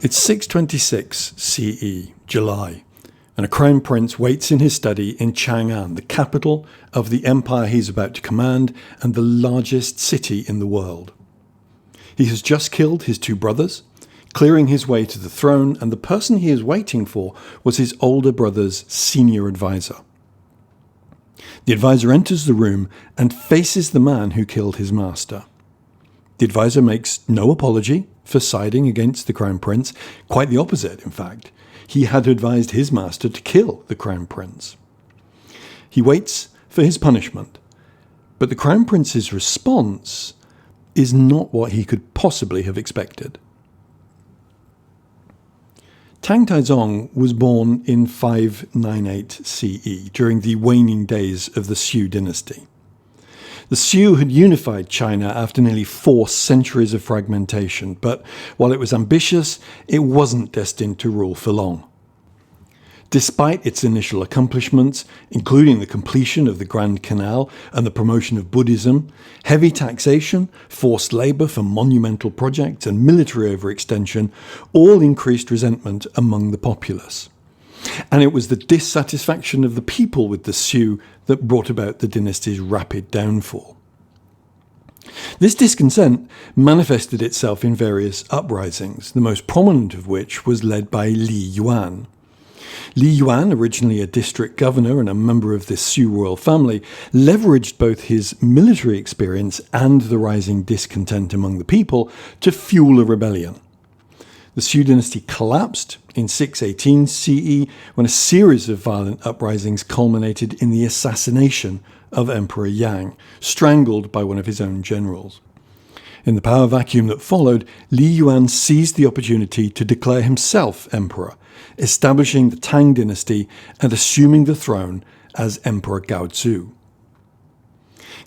It's 626 CE, July, and a crown prince waits in his study in Chang'an, the capital of the empire he's about to command and the largest city in the world. He has just killed his two brothers, clearing his way to the throne, and the person he is waiting for was his older brother's senior advisor. The advisor enters the room and faces the man who killed his master. The advisor makes no apology for siding against the crown prince. Quite the opposite, in fact. He had advised his master to kill the crown prince. He waits for his punishment, but the crown prince's response is not what he could possibly have expected. Tang Taizong was born in 598 CE, during the waning days of the Sui dynasty. The Sui had unified China after nearly 4 centuries of fragmentation, but while it was ambitious, it wasn't destined to rule for long. Despite its initial accomplishments, including the completion of the Grand Canal and the promotion of Buddhism, heavy taxation, forced labour for monumental projects, and military overextension all increased resentment among the populace. And it was the dissatisfaction of the people with the Sui that brought about the dynasty's rapid downfall. This discontent manifested itself in various uprisings, the most prominent of which was led by Li Yuan. Li Yuan, originally a district governor and a member of the Sui royal family, leveraged both his military experience and the rising discontent among the people to fuel a rebellion. The Sui dynasty collapsed in 618 CE when a series of violent uprisings culminated in the assassination of Emperor Yang, strangled by one of his own generals. In the power vacuum that followed, Li Yuan seized the opportunity to declare himself emperor, establishing the Tang dynasty and assuming the throne as Emperor Gaozu.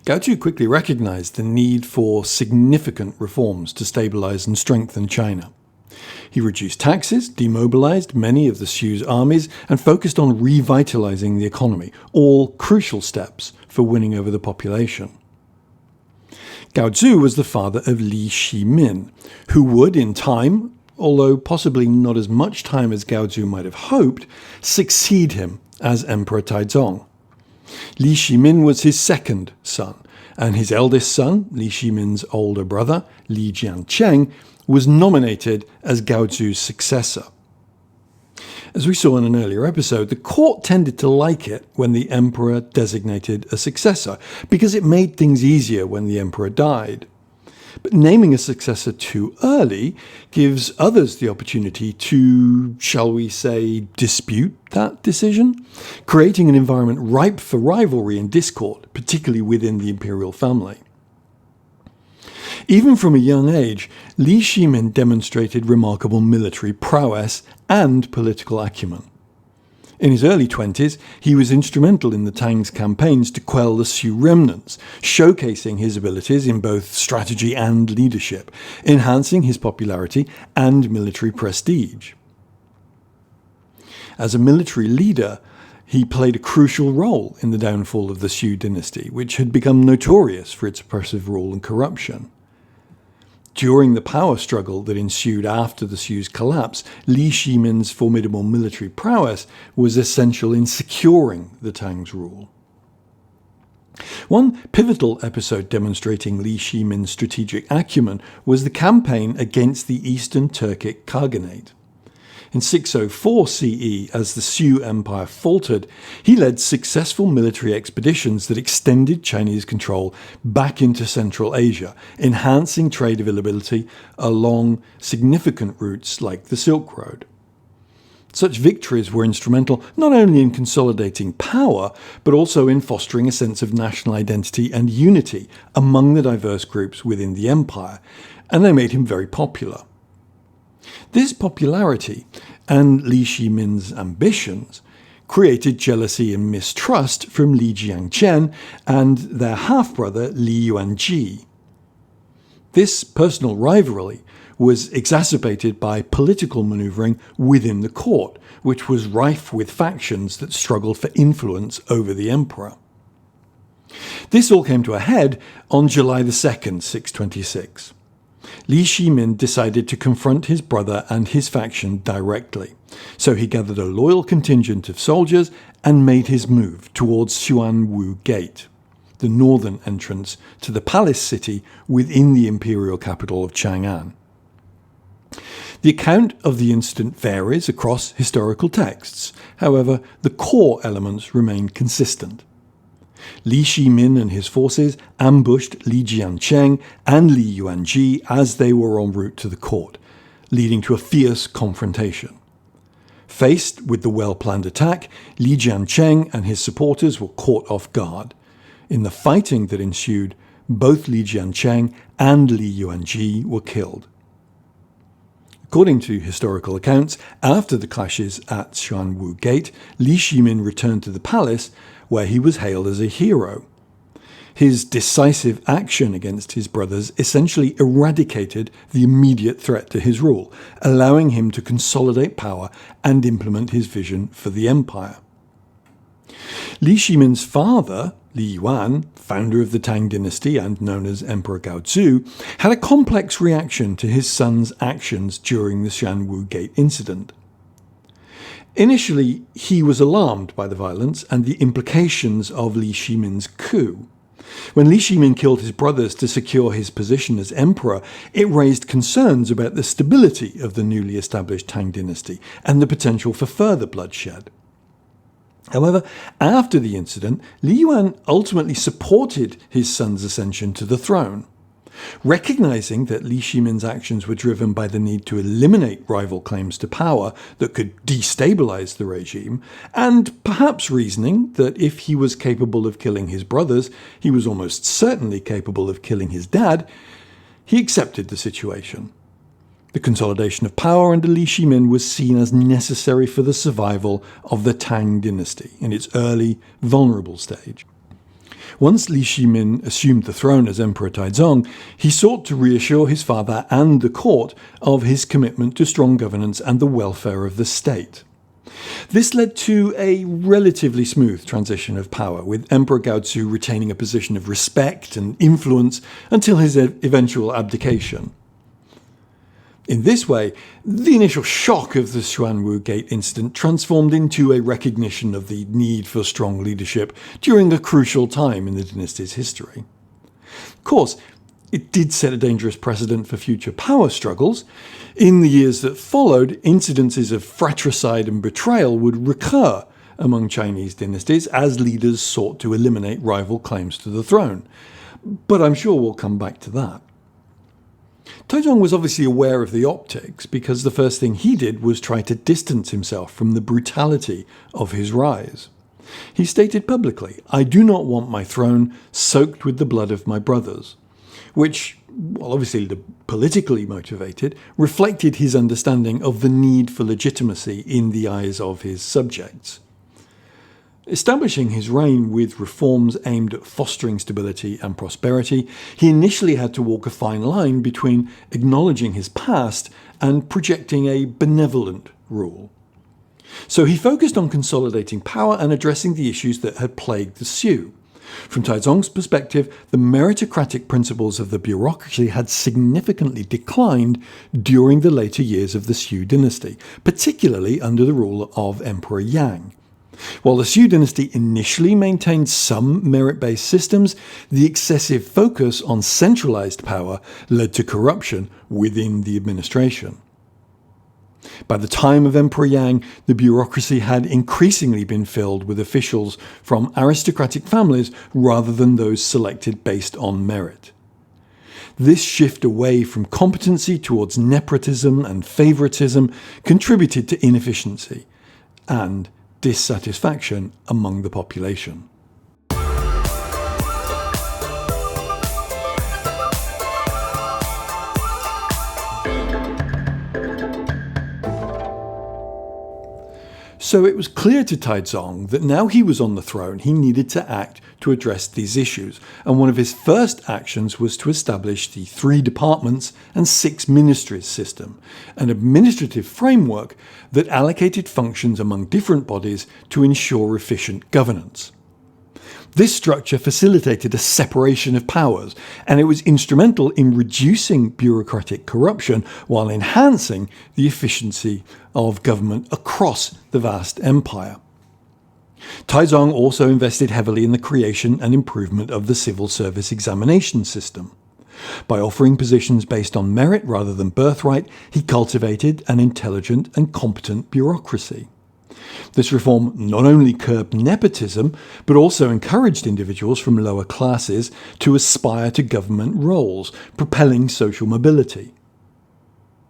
Gaozu quickly recognized the need for significant reforms to stabilize and strengthen China. He reduced taxes, demobilized many of the Sui's armies, and focused on revitalizing the economy, all crucial steps for winning over the population. Gaozu was the father of Li Shimin, who would, in time, although possibly not as much time as Gaozu might have hoped, succeed him as Emperor Taizong. Li Shimin was his second son, and his eldest son, Li Shimin's older brother, Li Jiancheng, was nominated as Gaozu's successor. As we saw in an earlier episode, the court tended to like it when the emperor designated a successor, because it made things easier when the emperor died. But naming a successor too early gives others the opportunity to, shall we say, dispute that decision, creating an environment ripe for rivalry and discord, particularly within the imperial family. Even from a young age, Li Shimin demonstrated remarkable military prowess and political acumen. In his early 20s, he was instrumental in the Tang's campaigns to quell the Sui remnants, showcasing his abilities in both strategy and leadership, enhancing his popularity and military prestige. As a military leader, he played a crucial role in the downfall of the Sui dynasty, which had become notorious for its oppressive rule and corruption. During the power struggle that ensued after the Sui's collapse, Li Shimin's formidable military prowess was essential in securing the Tang's rule. One pivotal episode demonstrating Li Shimin's strategic acumen was the campaign against the Eastern Turkic Khaganate. In 604 CE, as the Sui Empire faltered, he led successful military expeditions that extended Chinese control back into Central Asia, enhancing trade availability along significant routes like the Silk Road. Such victories were instrumental not only in consolidating power, but also in fostering a sense of national identity and unity among the diverse groups within the empire, and they made him very popular. This popularity and Li Shimin's ambitions created jealousy and mistrust from Li Jiancheng and their half-brother Li Yuanji. This personal rivalry was exacerbated by political manoeuvring within the court, which was rife with factions that struggled for influence over the emperor. This all came to a head on July 2nd, 626. Li Shimin decided to confront his brother and his faction directly. So he gathered a loyal contingent of soldiers and made his move towards Xuanwu Gate, the northern entrance to the palace city within the imperial capital of Chang'an. The account of the incident varies across historical texts. However, the core elements remain consistent. Li Shimin and his forces ambushed Li Jiancheng and Li Yuanji as they were en route to the court, leading to a fierce confrontation. Faced with the well-planned attack, Li Jiancheng and his supporters were caught off guard. In the fighting that ensued, both Li Jiancheng and Li Yuanji were killed. According to historical accounts, after the clashes at Xuanwu Gate, Li Shimin returned to the palace, where he was hailed as a hero. His decisive action against his brothers essentially eradicated the immediate threat to his rule, allowing him to consolidate power and implement his vision for the empire. Li Shimin's father, Li Yuan, founder of the Tang dynasty and known as Emperor Gaozu, had a complex reaction to his son's actions during the Xuanwu Gate incident. Initially, he was alarmed by the violence and the implications of Li Shimin's coup. When Li Shimin killed his brothers to secure his position as emperor, it raised concerns about the stability of the newly established Tang dynasty and the potential for further bloodshed. However, after the incident, Li Yuan ultimately supported his son's ascension to the throne. Recognizing that Li Shimin's actions were driven by the need to eliminate rival claims to power that could destabilize the regime, and perhaps reasoning that if he was capable of killing his brothers, he was almost certainly capable of killing his dad, he accepted the situation. The consolidation of power under Li Shimin was seen as necessary for the survival of the Tang dynasty in its early, vulnerable stage. Once Li Shimin assumed the throne as Emperor Taizong, he sought to reassure his father and the court of his commitment to strong governance and the welfare of the state. This led to a relatively smooth transition of power, with Emperor Gaozu retaining a position of respect and influence until his eventual abdication. In this way, the initial shock of the Xuanwu Gate incident transformed into a recognition of the need for strong leadership during a crucial time in the dynasty's history. Of course, it did set a dangerous precedent for future power struggles. In the years that followed, incidences of fratricide and betrayal would recur among Chinese dynasties as leaders sought to eliminate rival claims to the throne. But I'm sure we'll come back to that. Taizong was obviously aware of the optics, because the first thing he did was try to distance himself from the brutality of his rise. He stated publicly, "I do not want my throne soaked with the blood of my brothers," which, while obviously politically motivated, reflected his understanding of the need for legitimacy in the eyes of his subjects. Establishing his reign with reforms aimed at fostering stability and prosperity, he initially had to walk a fine line between acknowledging his past and projecting a benevolent rule. So he focused on consolidating power and addressing the issues that had plagued the Sioux. From Taizong's perspective, the meritocratic principles of the bureaucracy had significantly declined during the later years of the Sioux dynasty, particularly under the rule of Emperor Yang. While the Sioux dynasty initially maintained some merit-based systems, the excessive focus on centralized power led to corruption within the administration. By the time of Emperor Yang, the bureaucracy had increasingly been filled with officials from aristocratic families rather than those selected based on merit. This shift away from competency towards nepotism and favoritism contributed to inefficiency and dissatisfaction among the population. So it was clear to Taizong that now he was on the throne, he needed to act to address these issues, and one of his first actions was to establish the 3 departments and 6 ministries system, an administrative framework that allocated functions among different bodies to ensure efficient governance. This structure facilitated a separation of powers, and it was instrumental in reducing bureaucratic corruption while enhancing the efficiency of government across the vast empire. Taizong also invested heavily in the creation and improvement of the civil service examination system. By offering positions based on merit rather than birthright, he cultivated an intelligent and competent bureaucracy. This reform not only curbed nepotism, but also encouraged individuals from lower classes to aspire to government roles, propelling social mobility.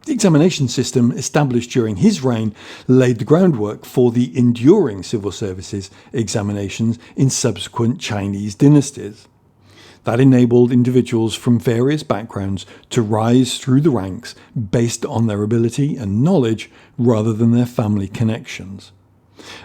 The examination system established during his reign laid the groundwork for the enduring civil services examinations in subsequent Chinese dynasties. That enabled individuals from various backgrounds to rise through the ranks based on their ability and knowledge rather than their family connections.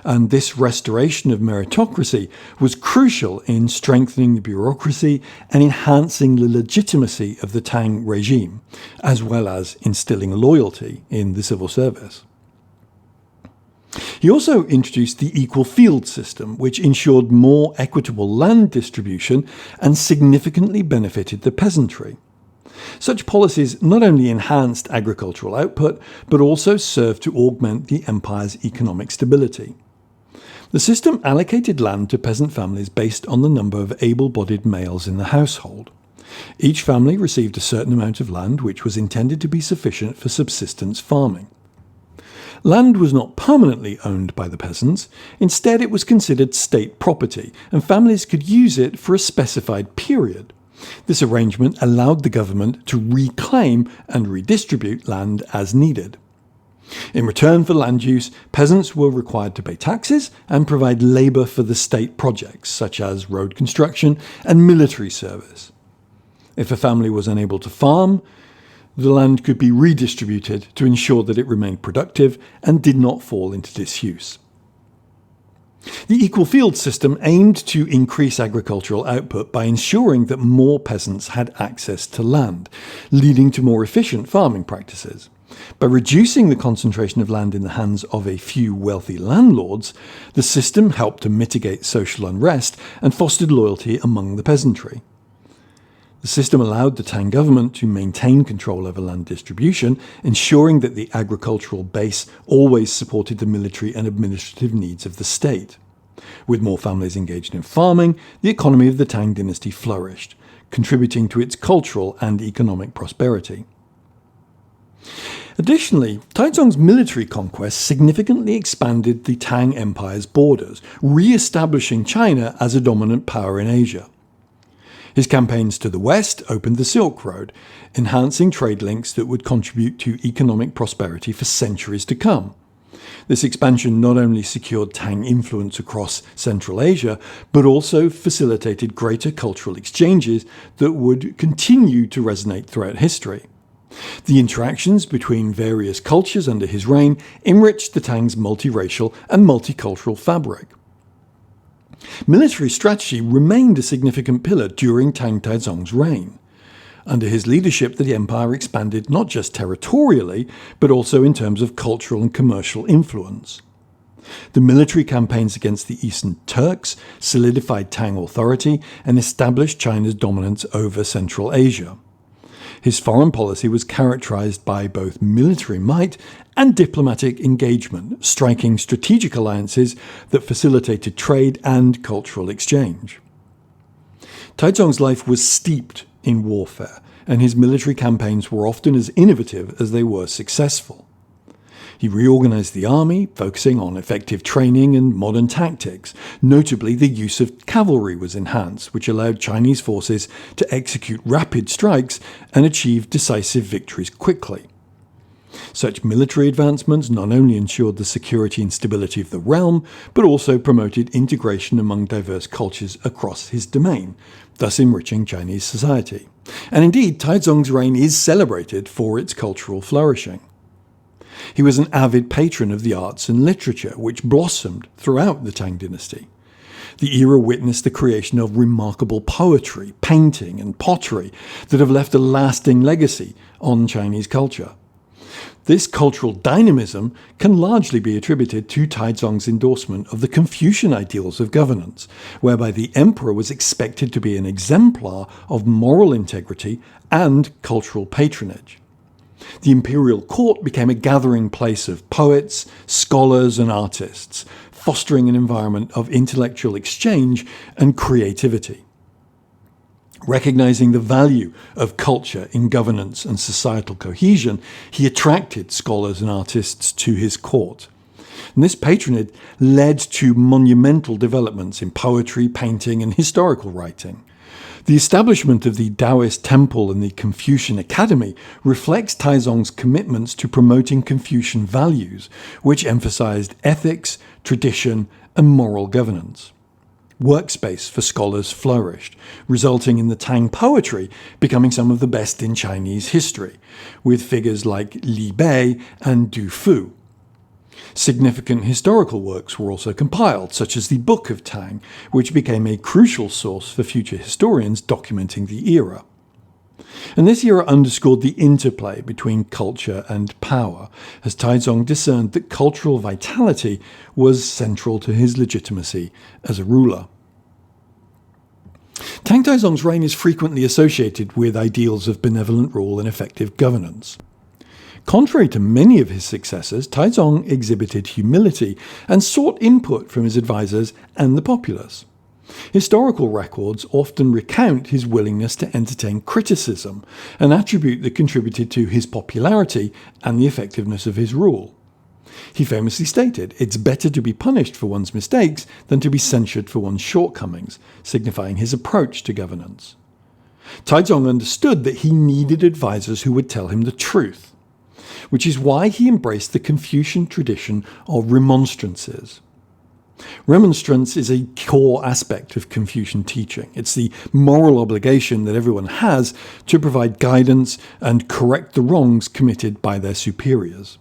And this restoration of meritocracy was crucial in strengthening the bureaucracy and enhancing the legitimacy of the Tang regime, as well as instilling loyalty in the civil service. He also introduced the equal field system, which ensured more equitable land distribution and significantly benefited the peasantry. Such policies not only enhanced agricultural output, but also served to augment the empire's economic stability. The system allocated land to peasant families based on the number of able-bodied males in the household. Each family received a certain amount of land which was intended to be sufficient for subsistence farming. Land was not permanently owned by the peasants. Instead, it was considered state property, and families could use it for a specified period. This arrangement allowed the government to reclaim and redistribute land as needed. In return for land use, peasants were required to pay taxes and provide labour for the state projects, such as road construction and military service. If a family was unable to farm, the land could be redistributed to ensure that it remained productive and did not fall into disuse. The equal field system aimed to increase agricultural output by ensuring that more peasants had access to land, leading to more efficient farming practices. By reducing the concentration of land in the hands of a few wealthy landlords, the system helped to mitigate social unrest and fostered loyalty among the peasantry. The system allowed the Tang government to maintain control over land distribution, ensuring that the agricultural base always supported the military and administrative needs of the state. With more families engaged in farming, the economy of the Tang dynasty flourished, contributing to its cultural and economic prosperity. Additionally, Taizong's military conquests significantly expanded the Tang Empire's borders, re-establishing China as a dominant power in Asia. His campaigns to the west opened the Silk Road, enhancing trade links that would contribute to economic prosperity for centuries to come. This expansion not only secured Tang influence across Central Asia, but also facilitated greater cultural exchanges that would continue to resonate throughout history. The interactions between various cultures under his reign enriched the Tang's multiracial and multicultural fabric. Military strategy remained a significant pillar during Tang Taizong's reign. Under his leadership, the empire expanded not just territorially, but also in terms of cultural and commercial influence. The military campaigns against the Eastern Turks solidified Tang authority and established China's dominance over Central Asia. His foreign policy was characterized by both military might and diplomatic engagement, striking strategic alliances that facilitated trade and cultural exchange. Taizong's life was steeped in warfare, and his military campaigns were often as innovative as they were successful. He reorganized the army, focusing on effective training and modern tactics. Notably, the use of cavalry was enhanced, which allowed Chinese forces to execute rapid strikes and achieve decisive victories quickly. Such military advancements not only ensured the security and stability of the realm, but also promoted integration among diverse cultures across his domain, thus enriching Chinese society. And indeed, Taizong's reign is celebrated for its cultural flourishing. He was an avid patron of the arts and literature, which blossomed throughout the Tang dynasty. The era witnessed the creation of remarkable poetry, painting, and pottery that have left a lasting legacy on Chinese culture. This cultural dynamism can largely be attributed to Taizong's endorsement of the Confucian ideals of governance, whereby the emperor was expected to be an exemplar of moral integrity and cultural patronage. The imperial court became a gathering place of poets, scholars, and artists, fostering an environment of intellectual exchange and creativity. Recognizing the value of culture in governance and societal cohesion, he attracted scholars and artists to his court. And this patronage led to monumental developments in poetry, painting, and historical writing. The establishment of the Taoist temple and the Confucian Academy reflects Taizong's commitments to promoting Confucian values, which emphasized ethics, tradition, and moral governance. Workspace for scholars flourished, resulting in the Tang poetry becoming some of the best in Chinese history, with figures like Li Bei and Du Fu. Significant historical works were also compiled, such as the Book of Tang, which became a crucial source for future historians documenting the era. And this era underscored the interplay between culture and power, as Taizong discerned that cultural vitality was central to his legitimacy as a ruler. Tang Taizong's reign is frequently associated with ideals of benevolent rule and effective governance. Contrary to many of his successors, Taizong exhibited humility and sought input from his advisors and the populace. Historical records often recount his willingness to entertain criticism, an attribute that contributed to his popularity and the effectiveness of his rule. He famously stated, "It's better to be punished for one's mistakes than to be censured for one's shortcomings," signifying his approach to governance. Taizong understood that he needed advisors who would tell him the truth, which is why he embraced the Confucian tradition of remonstrances. Remonstrance is a core aspect of Confucian teaching. It's the moral obligation that everyone has to provide guidance and correct the wrongs committed by their superiors.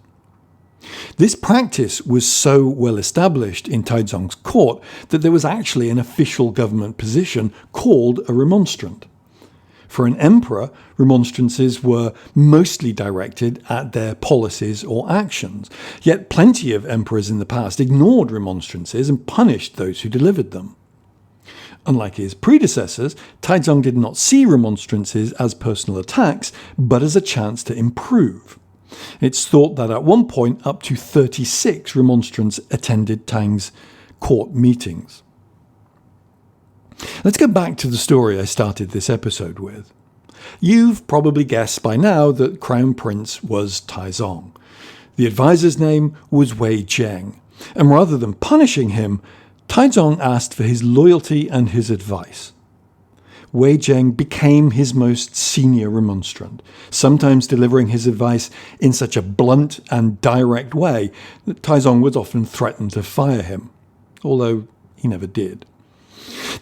This practice was so well established in Taizong's court that there was actually an official government position called a remonstrant. For an emperor, remonstrances were mostly directed at their policies or actions, yet plenty of emperors in the past ignored remonstrances and punished those who delivered them. Unlike his predecessors, Taizong did not see remonstrances as personal attacks, but as a chance to improve. It's thought that at one point up to 36 remonstrants attended Tang's court meetings. Let's go back to the story I started this episode with. You've probably guessed by now that Crown Prince was Taizong. The advisor's name was Wei Zheng, and rather than punishing him, Taizong asked for his loyalty and his advice. Wei Zheng became his most senior remonstrant, sometimes delivering his advice in such a blunt and direct way that Taizong would often threaten to fire him, although he never did.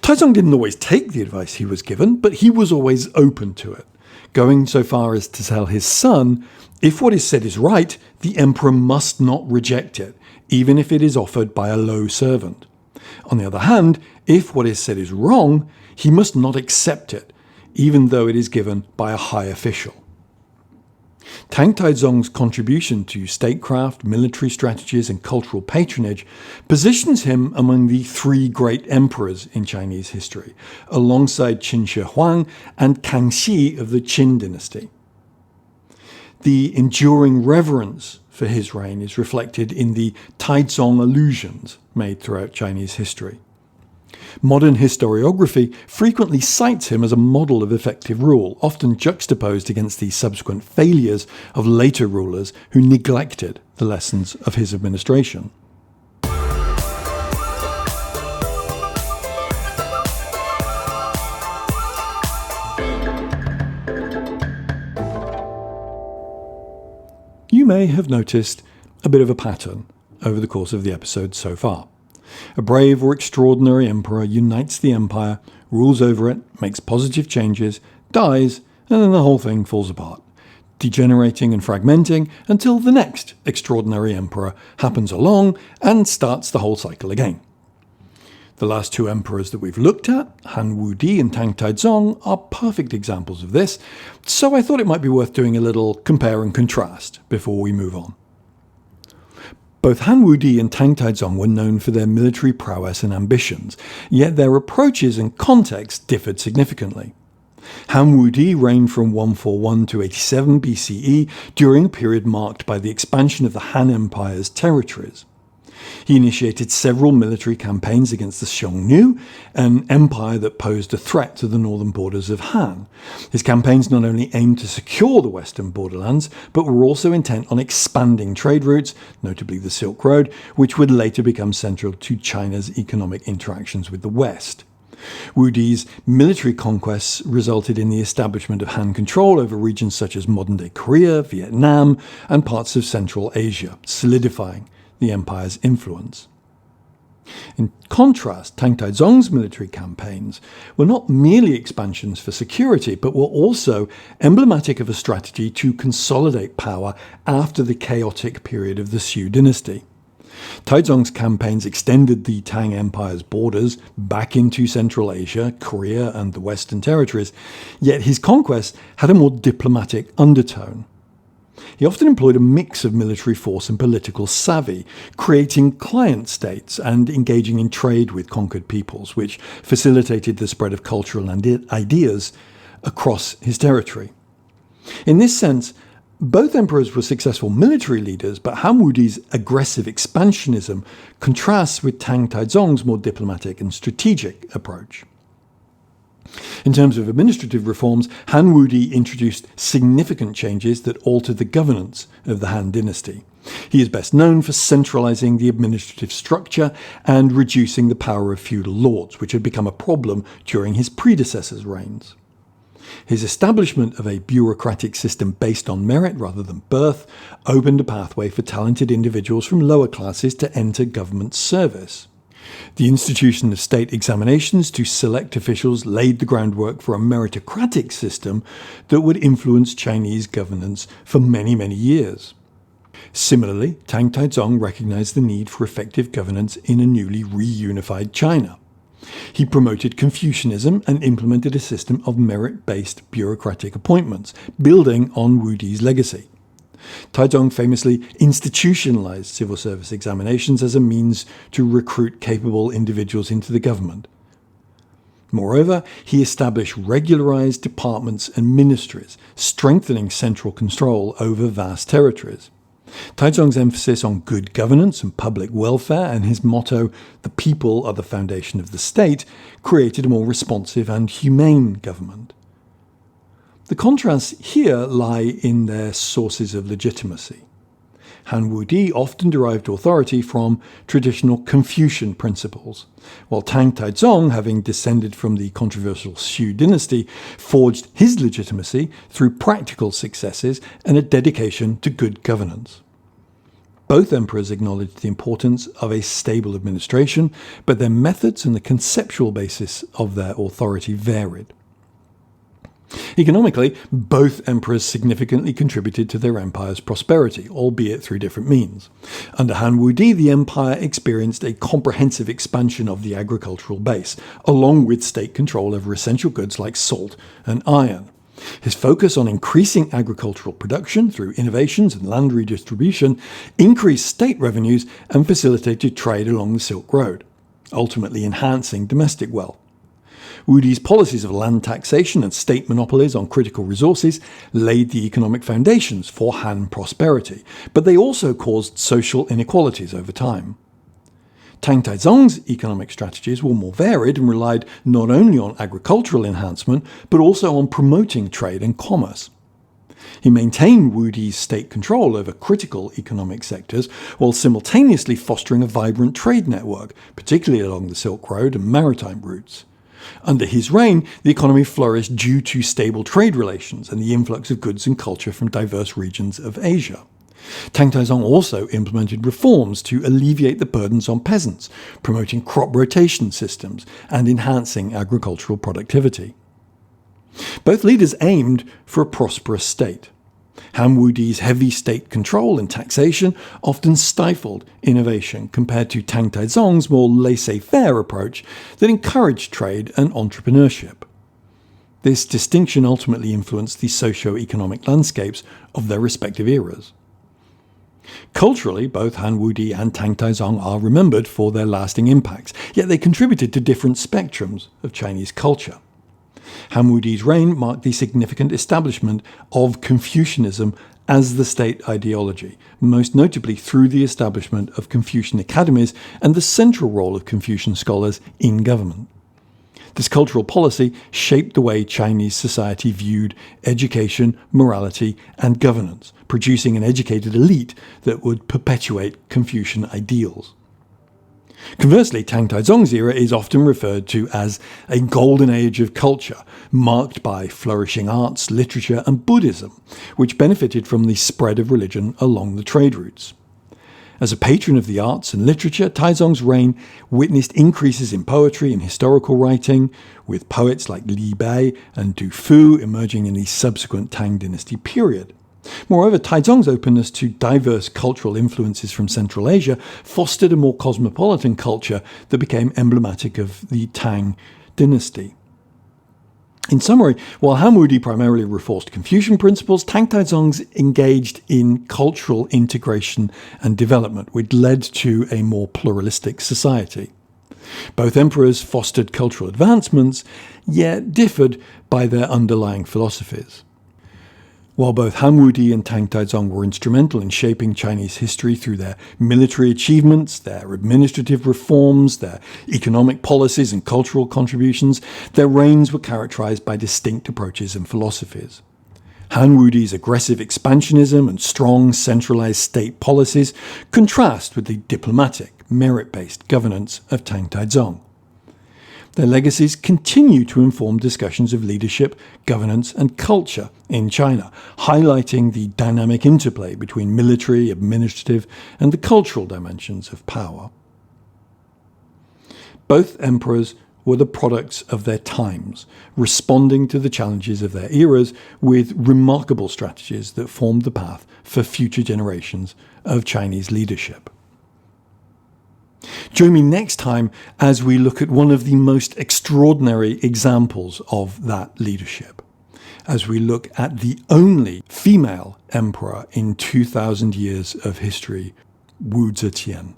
Taizong didn't always take the advice he was given, but he was always open to it, going so far as to tell his son, "If what is said is right, the emperor must not reject it, even if it is offered by a low servant. On the other hand, if what is said is wrong, he must not accept it, even though it is given by a high official." Tang Taizong's contribution to statecraft, military strategies, and cultural patronage positions him among the three great emperors in Chinese history, alongside Qin Shi Huang and Kangxi of the Qin dynasty. The enduring reverence for his reign is reflected in the Taizong allusions made throughout Chinese history. Modern historiography frequently cites him as a model of effective rule, often juxtaposed against the subsequent failures of later rulers who neglected the lessons of his administration. You may have noticed a bit of a pattern over the course of the episode so far. A brave or extraordinary emperor unites the empire, rules over it, makes positive changes, dies, and then the whole thing falls apart, degenerating and fragmenting until the next extraordinary emperor happens along and starts the whole cycle again. The last two emperors that we've looked at, Han Wudi and Tang Taizong, are perfect examples of this, so I thought it might be worth doing a little compare and contrast before we move on. Both Han Wudi and Tang Taizong were known for their military prowess and ambitions, yet their approaches and context differed significantly. Han Wudi reigned from 141 to 87 BCE during a period marked by the expansion of the Han Empire's territories. He initiated several military campaigns against the Xiongnu, an empire that posed a threat to the northern borders of Han. His campaigns not only aimed to secure the western borderlands, but were also intent on expanding trade routes, notably the Silk Road, which would later become central to China's economic interactions with the West. Wudi's military conquests resulted in the establishment of Han control over regions such as modern-day Korea, Vietnam, and parts of Central Asia, solidifying the empire's influence. In contrast, Tang Taizong's military campaigns were not merely expansions for security, but were also emblematic of a strategy to consolidate power after the chaotic period of the Xu dynasty. Taizong's campaigns extended the Tang Empire's borders back into Central Asia, Korea, and the Western territories, yet his conquests had a more diplomatic undertone. He often employed a mix of military force and political savvy, creating client states and engaging in trade with conquered peoples, which facilitated the spread of cultural ideas across his territory. In this sense, both emperors were successful military leaders, but Han Wudi's aggressive expansionism contrasts with Tang Taizong's more diplomatic and strategic approach. In terms of administrative reforms, Han Wudi introduced significant changes that altered the governance of the Han dynasty. He is best known for centralizing the administrative structure and reducing the power of feudal lords, which had become a problem during his predecessors' reigns. His establishment of a bureaucratic system based on merit rather than birth opened a pathway for talented individuals from lower classes to enter government service. The institution of state examinations to select officials laid the groundwork for a meritocratic system that would influence Chinese governance for many, many years. Similarly, Tang Taizong recognized the need for effective governance in a newly reunified China. He promoted Confucianism and implemented a system of merit-based bureaucratic appointments, building on Wudi's legacy. Taizong famously institutionalized civil service examinations as a means to recruit capable individuals into the government. Moreover, he established regularized departments and ministries, strengthening central control over vast territories. Taizong's emphasis on good governance and public welfare and his motto, "The people are the foundation of the state," created a more responsive and humane government. The contrasts here lie in their sources of legitimacy. Han Wudi often derived authority from traditional Confucian principles, while Tang Taizong, having descended from the controversial Xu dynasty, forged his legitimacy through practical successes and a dedication to good governance. Both emperors acknowledged the importance of a stable administration, but their methods and the conceptual basis of their authority varied. Economically, both emperors significantly contributed to their empire's prosperity, albeit through different means. Under Han Wudi, the empire experienced a comprehensive expansion of the agricultural base, along with state control over essential goods like salt and iron. His focus on increasing agricultural production through innovations and land redistribution increased state revenues and facilitated trade along the Silk Road, ultimately enhancing domestic wealth. Wudi's policies of land taxation and state monopolies on critical resources laid the economic foundations for Han prosperity, but they also caused social inequalities over time. Tang Taizong's economic strategies were more varied and relied not only on agricultural enhancement, but also on promoting trade and commerce. He maintained Wudi's state control over critical economic sectors, while simultaneously fostering a vibrant trade network, particularly along the Silk Road and maritime routes. Under his reign, the economy flourished due to stable trade relations and the influx of goods and culture from diverse regions of Asia. Tang Taizong also implemented reforms to alleviate the burdens on peasants, promoting crop rotation systems and enhancing agricultural productivity. Both leaders aimed for a prosperous state. Han Wudi's heavy state control and taxation often stifled innovation compared to Tang Taizong's more laissez-faire approach that encouraged trade and entrepreneurship. This distinction ultimately influenced the socio-economic landscapes of their respective eras. Culturally, both Han Wudi and Tang Taizong are remembered for their lasting impacts, yet they contributed to different spectrums of Chinese culture. Han Wudi's reign marked the significant establishment of Confucianism as the state ideology, most notably through the establishment of Confucian academies and the central role of Confucian scholars in government. This cultural policy shaped the way Chinese society viewed education, morality, and governance, producing an educated elite that would perpetuate Confucian ideals. Conversely, Tang Taizong's era is often referred to as a golden age of culture, marked by flourishing arts, literature, and Buddhism, which benefited from the spread of religion along the trade routes. As a patron of the arts and literature, Taizong's reign witnessed increases in poetry and historical writing, with poets like Li Bai and Du Fu emerging in the subsequent Tang dynasty period. Moreover, Taizong's openness to diverse cultural influences from Central Asia fostered a more cosmopolitan culture that became emblematic of the Tang dynasty. In summary, while Han Wudi primarily reinforced Confucian principles, Tang Taizong engaged in cultural integration and development, which led to a more pluralistic society. Both emperors fostered cultural advancements, yet differed by their underlying philosophies. While both Han Wudi and Tang Taizong were instrumental in shaping Chinese history through their military achievements, their administrative reforms, their economic policies and cultural contributions, their reigns were characterized by distinct approaches and philosophies. Han Wudi's aggressive expansionism and strong centralized state policies contrast with the diplomatic, merit-based governance of Tang Taizong. Their legacies continue to inform discussions of leadership, governance, and culture in China, highlighting the dynamic interplay between military, administrative, and the cultural dimensions of power. Both emperors were the products of their times, responding to the challenges of their eras with remarkable strategies that formed the path for future generations of Chinese leadership. Join me next time as we look at one of the most extraordinary examples of that leadership, as we look at the only female emperor in 2,000 years of history, Wu Zetian.